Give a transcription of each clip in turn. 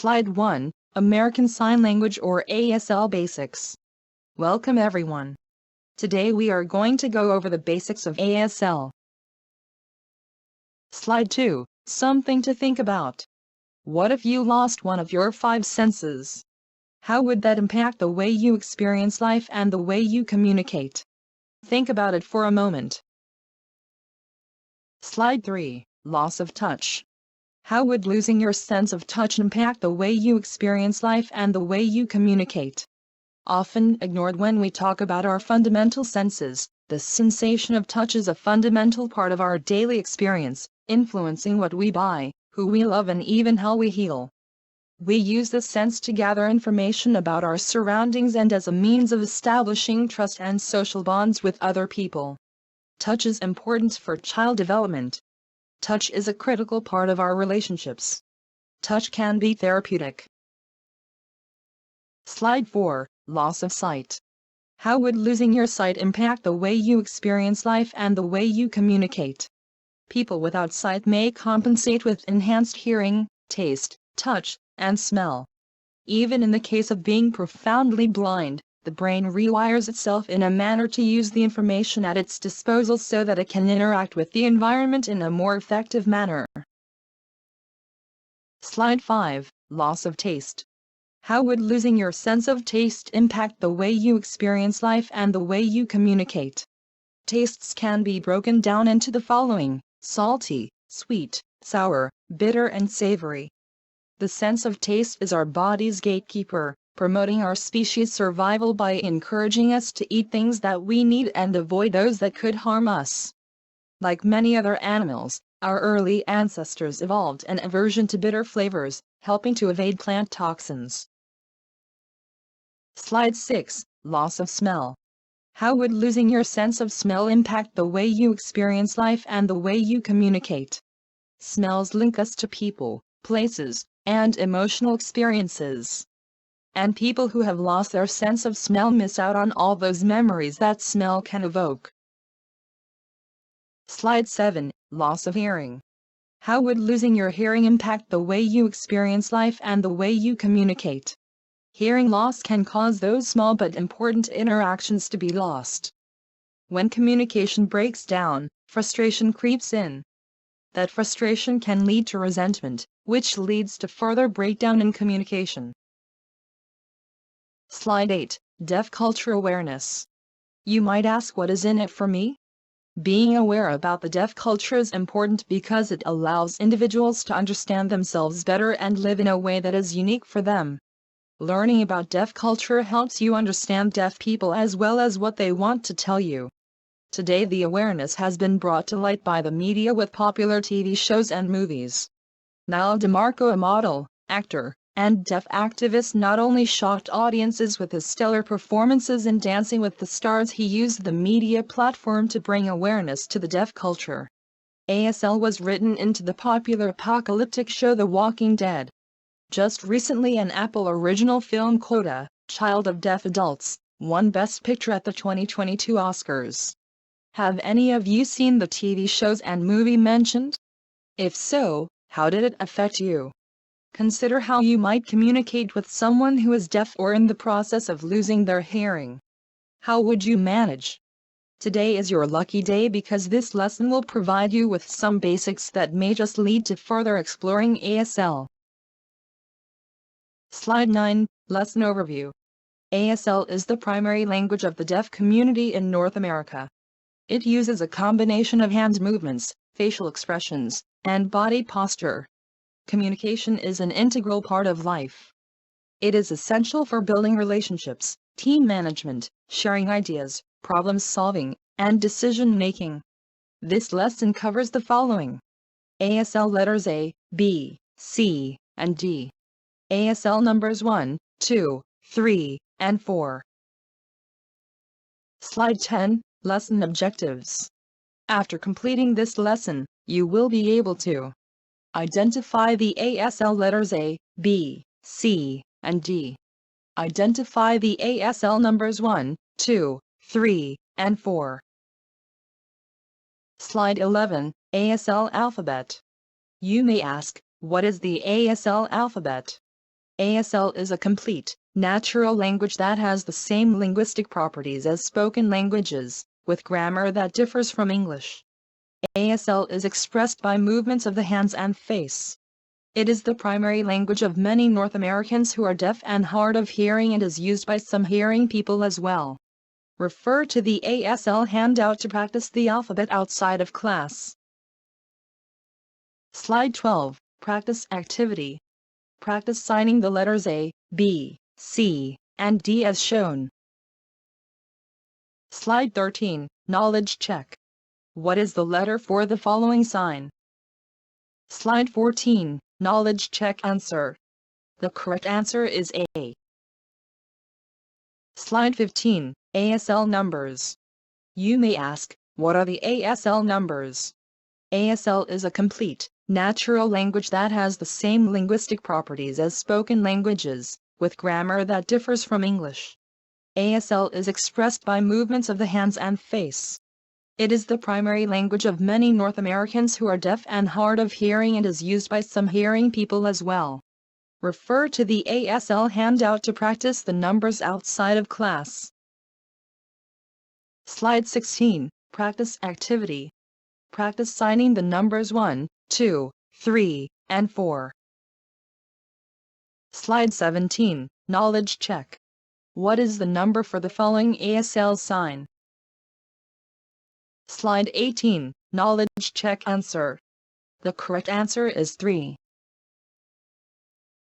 Slide 1, American Sign Language or ASL Basics. Welcome everyone. Today we are going to go over the basics of ASL. Slide 2, something to think about. What if you lost one of your 5 senses? How would that impact the way you experience life and the way you communicate? Think about it for a moment. Slide 3, loss of touch. How would losing your sense of touch impact the way you experience life and the way you communicate? Often ignored when we talk about our fundamental senses, the sensation of touch is a fundamental part of our daily experience, influencing what we buy, who we love, and even how we heal. We use this sense to gather information about our surroundings and as a means of establishing trust and social bonds with other people. Touch is important for child development. Touch is a critical part of our relationships. Touch can be therapeutic. Slide 4, loss of sight. How would losing your sight impact the way you experience life and the way you communicate? People without sight may compensate with enhanced hearing, taste, touch, and smell. Even in the case of being profoundly blind, the brain rewires itself in a manner to use the information at its disposal so that it can interact with the environment in a more effective manner. Slide 5, loss of taste. How would losing your sense of taste impact the way you experience life and the way you communicate? Tastes can be broken down into the following: salty, sweet, sour, bitter, and savory. The sense of taste is our body's gatekeeper, promoting our species' survival by encouraging us to eat things that we need and avoid those that could harm us. Like many other animals, our early ancestors evolved an aversion to bitter flavors, helping to evade plant toxins. Slide 6, loss of smell. How would losing your sense of smell impact the way you experience life and the way you communicate? Smells link us to people, places, and emotional experiences. And people who have lost their sense of smell miss out on all those memories that smell can evoke. Slide 7, loss of hearing. How would losing your hearing impact the way you experience life and the way you communicate? Hearing loss can cause those small but important interactions to be lost. When communication breaks down, frustration creeps in. That frustration can lead to resentment, which leads to further breakdown in communication. Slide 8, deaf culture awareness. You might ask, what is in it for me? Being aware about the deaf culture is important because it allows individuals to understand themselves better and live in a way that is unique for them. Learning about deaf culture helps you understand deaf people as well as what they want to tell you. Today the awareness has been brought to light by the media with popular TV shows and movies. Niall DeMarco, a model, actor, and deaf activist, not only shocked audiences with his stellar performances in Dancing with the Stars, he used the media platform to bring awareness to the deaf culture. ASL was written into the popular apocalyptic show The Walking Dead. Just recently, an Apple original film, Coda, Child of Deaf Adults, won Best Picture at the 2022 Oscars. Have any of you seen the TV shows and movie mentioned? If so, how did it affect you? Consider how you might communicate with someone who is deaf or in the process of losing their hearing. How would you manage? Today is your lucky day because this lesson will provide you with some basics that may just lead to further exploring ASL. Slide 9, Lesson Overview. ASL is the primary language of the deaf community in North America. It uses a combination of hand movements, facial expressions, and body posture. Communication is an integral part of life. It is essential for building relationships, team management, sharing ideas, problem solving, and decision making. This lesson covers the following: ASL letters A, B, C, and D. ASL numbers 1, 2, 3, and 4. Slide 10, Lesson Objectives. After completing this lesson, you will be able to identify the ASL letters A, B, C, and D. Identify the ASL numbers 1, 2, 3, and 4. Slide 11, ASL alphabet. You may ask, what is the ASL alphabet? ASL is a complete, natural language that has the same linguistic properties as spoken languages, with grammar that differs from English. ASL is expressed by movements of the hands and face. It is the primary language of many North Americans who are deaf and hard of hearing and is used by some hearing people as well. Refer to the ASL handout to practice the alphabet outside of class. Slide 12, Practice Activity. Practice signing the letters A, B, C, and D as shown. Slide 13, Knowledge Check. What is the letter for the following sign? Slide 14, Knowledge Check Answer. The correct answer is A. Slide 15, ASL Numbers. You may ask, what are the ASL numbers? ASL is a complete, natural language that has the same linguistic properties as spoken languages, with grammar that differs from English. ASL is expressed by movements of the hands and face. It is the primary language of many North Americans who are deaf and hard of hearing and is used by some hearing people as well. Refer to the ASL handout to practice the numbers outside of class. Slide 16, Practice Activity. Practice signing the numbers 1, 2, 3, and 4. Slide 17, Knowledge Check. What is the number for the following ASL sign? Slide 18, Knowledge Check Answer. The correct answer is 3.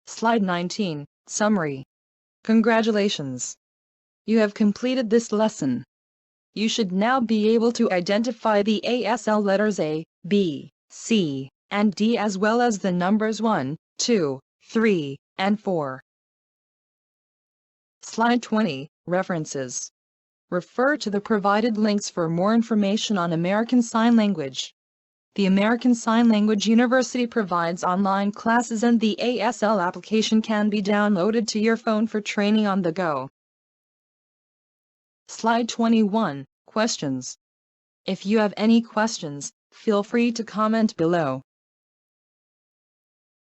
Slide 19, Summary. Congratulations! You have completed this lesson. You should now be able to identify the ASL letters A, B, C, and D as well as the numbers 1, 2, 3, and 4. Slide 20, References. Refer to the provided links for more information on American Sign Language. The American Sign Language University provides online classes and the ASL application can be downloaded to your phone for training on the go. Slide 21, Questions. If you have any questions, feel free to comment below.